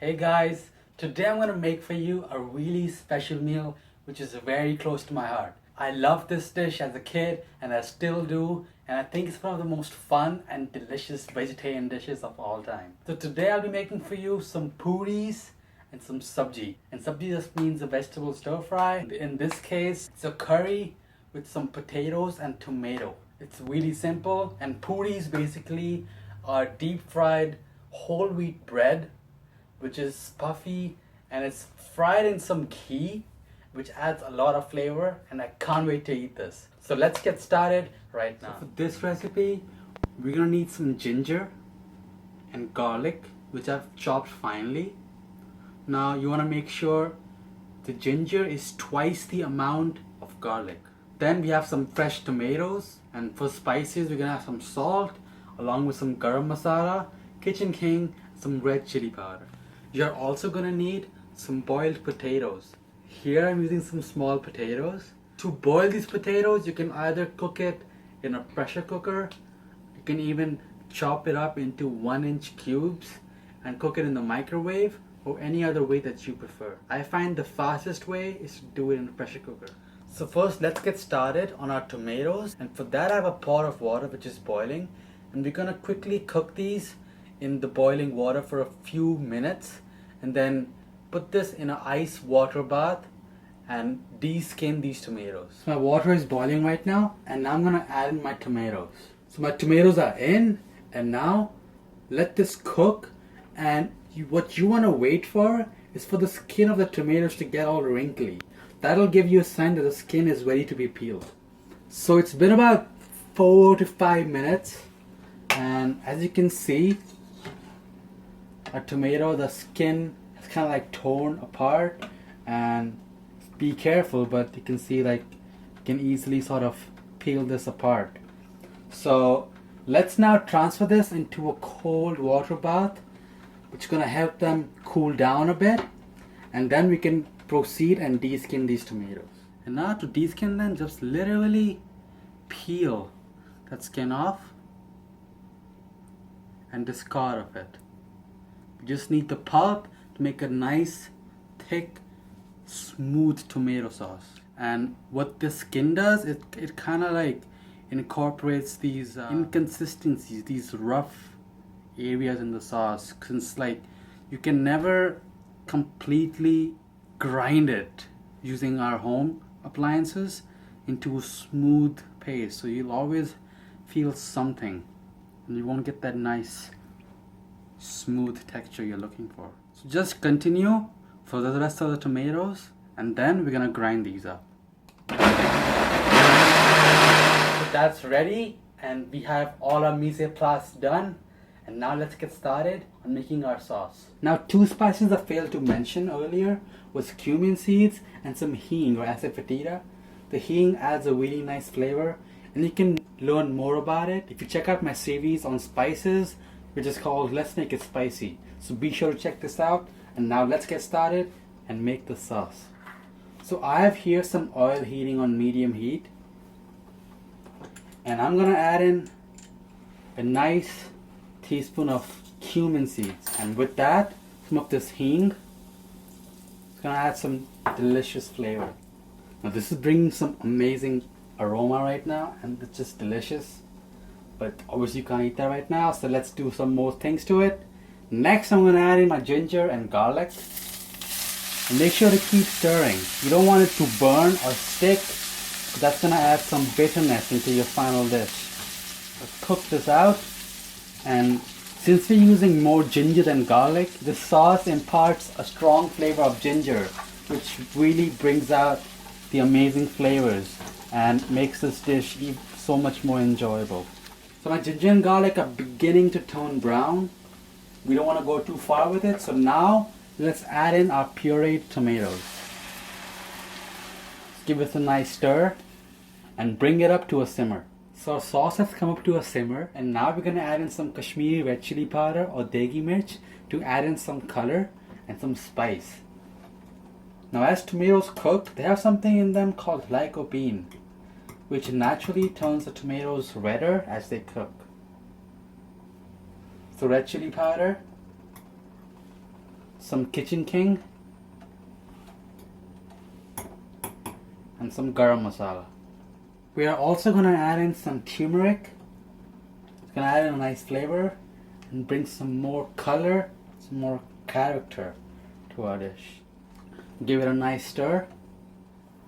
Hey guys, today I'm gonna make for you a really special meal which is very close to my heart. I loved this dish as a kid and I still do, and I think it's one of the most fun and delicious vegetarian dishes of all time. So today I'll be making for you some puris and some sabji. And sabji just means a vegetable stir fry. In this case, it's a curry with some potatoes and tomato. It's really simple, and puris basically are deep fried whole wheat bread which is puffy and it's fried in some ghee which adds a lot of flavor, and I can't wait to eat this. So let's get started right now. So for this recipe, we're gonna need some ginger and garlic which I've chopped finely. Now you wanna make sure the ginger is twice the amount of garlic. Then we have some fresh tomatoes, and for spices we're gonna have some salt along with some garam masala, kitchen king, some red chili powder. You're also gonna need some boiled potatoes. Here I'm using some small potatoes. To boil these potatoes, you can either cook it in a pressure cooker, you can even chop it up into 1-inch cubes and cook it in the microwave, or any other way that you prefer. I find the fastest way is to do it in a pressure cooker. So first let's get started on our tomatoes, and for that I have a pot of water which is boiling, and we're gonna quickly cook these in the boiling water for a few minutes, and then put this in an ice water bath and de-skin these tomatoes. So my water is boiling right now, and now I'm gonna add in my tomatoes. So my tomatoes are in, and now let this cook, and what you wanna wait for is for the skin of the tomatoes to get all wrinkly. That'll give you a sign that the skin is ready to be peeled. So it's been about 4 to 5 minutes, and as you can see, a tomato, the skin is kind of like torn apart, and be careful, but you can see like you can easily sort of peel this apart. So let's now transfer this into a cold water bath, which is going to help them cool down a bit, and then we can proceed and de-skin these tomatoes. And now to de-skin them, just literally peel that skin off and discard of it. You just need the pulp to make a nice, thick, smooth tomato sauce. And what the skin does, it kind of like incorporates these inconsistencies, these rough areas in the sauce. Since like you can never completely grind it using our home appliances into a smooth paste, so you'll always feel something, and you won't get that nice smooth texture you're looking for. So just continue for the rest of the tomatoes, and then we're gonna grind these up. So that's ready, and we have all our mise en place done. And now let's get started on making our sauce. Now 2 spices I failed to mention earlier was cumin seeds and some hing or asafoetida. The hing adds a really nice flavor, and you can learn more about it if you check out my series on spices, which is called Let's Make It Spicy. So be sure to check this out, and now let's get started and make the sauce. So I have here some oil heating on medium heat, and I'm gonna add in a nice teaspoon of cumin seeds, and with that some of this hing. It's gonna add some delicious flavor. Now this is bringing some amazing aroma right now, and it's just delicious, but obviously you can't eat that right now, so let's do some more things to it. Next I'm gonna add in my ginger and garlic, and make sure to keep stirring. You don't want it to burn or stick, because that's gonna add some bitterness into your final dish. Let's cook this out. And since we're using more ginger than garlic, the sauce imparts a strong flavor of ginger, which really brings out the amazing flavors and makes this dish so much more enjoyable. So my ginger and garlic are beginning to turn brown. We don't want to go too far with it, so now let's add in our pureed tomatoes. Give it a nice stir and bring it up to a simmer. So our sauce has come up to a simmer, and now we're going to add in some Kashmiri red chili powder or degi mirch to add in some color and some spice. Now as tomatoes cook, they have something in them called lycopene, which naturally turns the tomatoes redder as they cook. So red chili powder, some Kitchen King, and some garam masala. We are also going to add in some turmeric. It's going to add in a nice flavor and bring some more color, some more character to our dish. Give it a nice stir.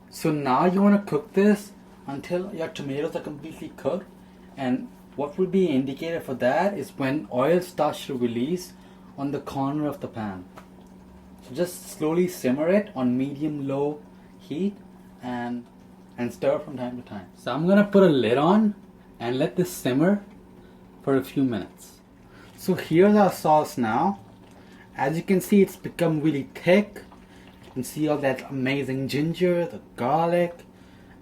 So now you want to cook this until your tomatoes are completely cooked, and what will be indicated for that is when oil starts to release on the corner of the pan. So just slowly simmer it on medium-low heat and stir from time to time. So I'm gonna put a lid on and let this simmer for a few minutes. So here's our sauce now. As you can see, it's become really thick. You can see all that amazing ginger, the garlic,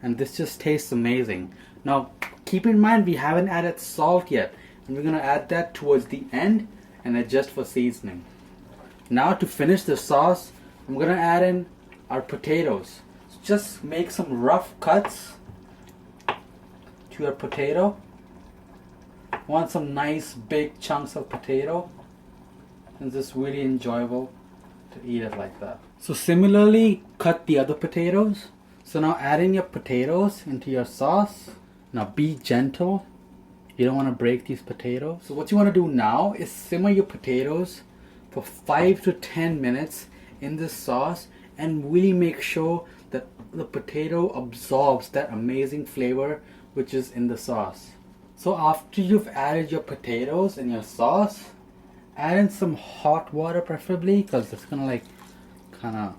and this just tastes amazing. Now keep in mind we haven't added salt yet, and we're gonna add that towards the end and adjust for seasoning. Now to finish the sauce, I'm gonna add in our potatoes. So just make some rough cuts to your potato. Want some nice big chunks of potato, and it's really enjoyable to eat it like that. So similarly, cut the other potatoes. So now add in your potatoes into your sauce. Now be gentle. You don't want to break these potatoes. So what you want to do now is simmer your potatoes for 5 to 10 minutes in this sauce, and really make sure that the potato absorbs that amazing flavor which is in the sauce. So after you've added your potatoes in your sauce, add in some hot water preferably, because it's gonna kind of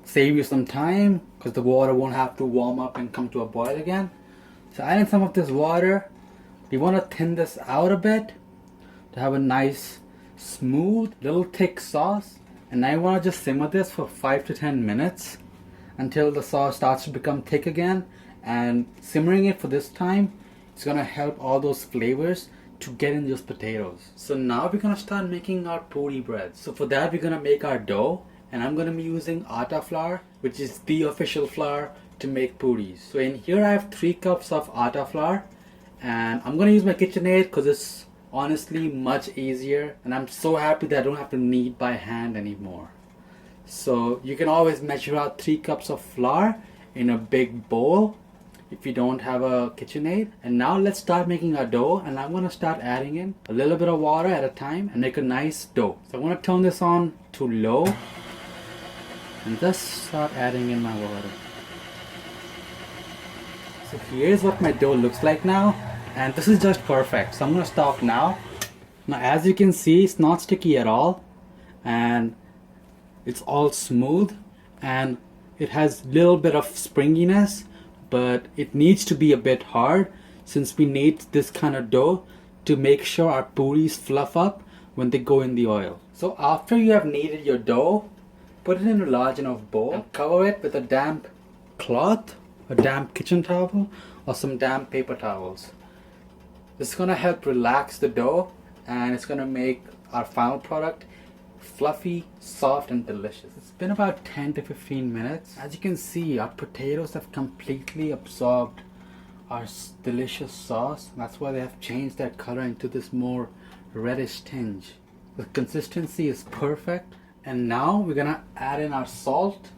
save you some time, because the water won't have to warm up and come to a boil again. So add in some of this water. We want to thin this out a bit to have a nice smooth little thick sauce, and I want to just simmer this for 5 to 10 minutes until the sauce starts to become thick again. And simmering it for this time, it's gonna help all those flavors to get in those potatoes. So now we're gonna start making our puri bread. So for that we're gonna make our dough, and I'm gonna be using atta flour, which is the official flour to make puris. So in here I have 3 cups of atta flour, and I'm gonna use my KitchenAid because it's honestly much easier, and I'm so happy that I don't have to knead by hand anymore. So you can always measure out 3 cups of flour in a big bowl if you don't have a KitchenAid. And now let's start making our dough, and I'm gonna start adding in a little bit of water at a time and make a nice dough. So I'm gonna turn this on to low and just start adding in my water. So here's what my dough looks like now, and this is just perfect. So I'm gonna stop now. Now as you can see, it's not sticky at all, and it's all smooth, and it has a little bit of springiness, but it needs to be a bit hard since we need this kind of dough to make sure our puris fluff up when they go in the oil. So after you have kneaded your dough, put it in a large enough bowl and cover it with a damp cloth, a damp kitchen towel, or some damp paper towels. This is gonna help relax the dough, and it's gonna make our final product fluffy, soft, and delicious. It's been about 10 to 15 minutes. As you can see, our potatoes have completely absorbed our delicious sauce. That's why they have changed their color into this more reddish tinge. The consistency is perfect. And now we're gonna add in our salt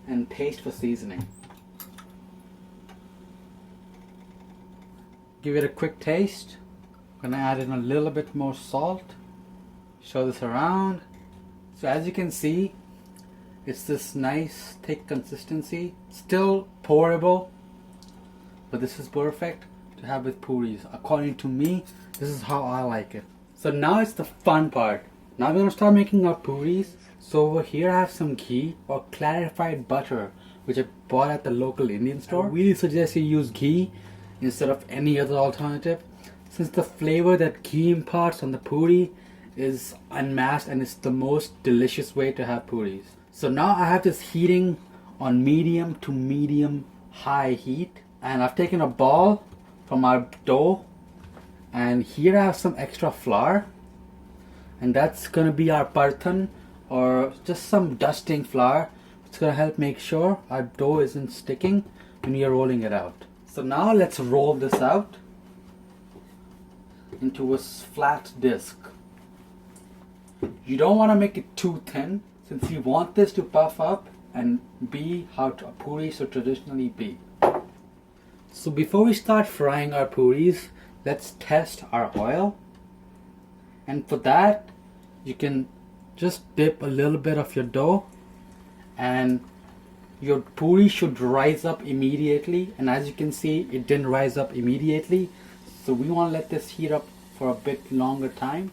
and taste for seasoning. Give it a quick taste. I'm gonna add in a little bit more salt. Show this around. So as you can see, it's this nice thick consistency. Still pourable, but this is perfect to have with puris. According to me, this is how I like it. So now it's the fun part. Now we're gonna start making our puris. So over here I have some ghee or clarified butter, which I bought at the local Indian store. I really suggest you use ghee instead of any other alternative, since the flavor that ghee imparts on the puri is unmatched, and it's the most delicious way to have puris. So now I have this heating on medium to medium high heat, and I've taken a ball from our dough, and here I have some extra flour, and that's gonna be our partan, or just some dusting flour. It's gonna help make sure our dough isn't sticking when you're rolling it out. So now let's roll this out into a flat disc. You don't want to make it too thin since you want this to puff up and be how a puri should traditionally be. So before we start frying our puris, let's test our oil. And for that, you can just dip a little bit of your dough and your puri should rise up immediately. And as you can see, it didn't rise up immediately. So we want to let this heat up for a bit longer time.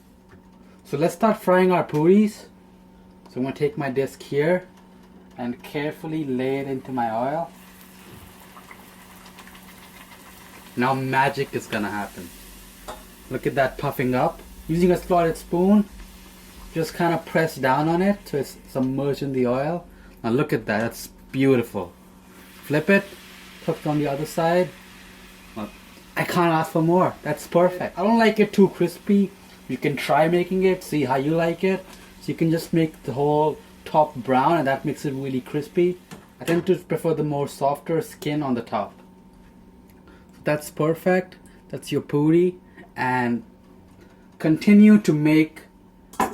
So let's start frying our puris. So I'm going to take my disc here and carefully lay it into my oil. Now magic is going to happen. Look at that puffing up. Using a slotted spoon, just kind of press down on it so it's submerged in the oil. Now look at that, that's beautiful. Flip it, cook on the other side. Well, I can't ask for more, that's perfect. I don't like it too crispy. You can try making it, see how you like it. So you can just make the whole top brown and that makes it really crispy. I tend to prefer the more softer skin on the top. So that's perfect, that's your puri. And continue to make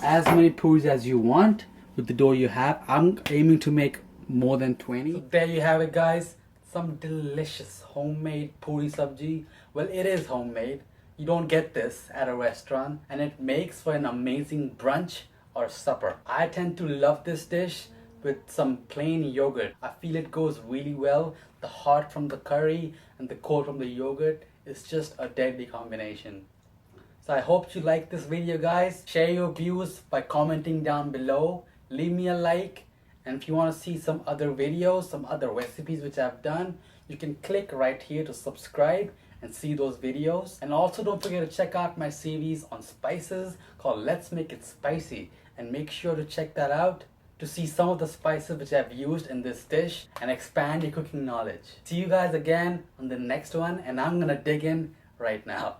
as many puris as you want with the dough you have. I'm aiming to make more than 20. So there you have it, guys. Some delicious homemade puri sabji. Well, it is homemade. You don't get this at a restaurant, and it makes for an amazing brunch or supper. I tend to love this dish with some plain yogurt. I feel it goes really well. The hot from the curry and the cold from the yogurt is just a deadly combination. So I hope you like this video, guys. Share your views by commenting down below. Leave me a like. And if you want to see some other videos, some other recipes which I've done, you can click right here to subscribe and see those videos. And also don't forget to check out my series on spices called Let's Make It Spicy. And make sure to check that out to see some of the spices which I've used in this dish and expand your cooking knowledge. See you guys again on the next one, and I'm gonna dig in right now.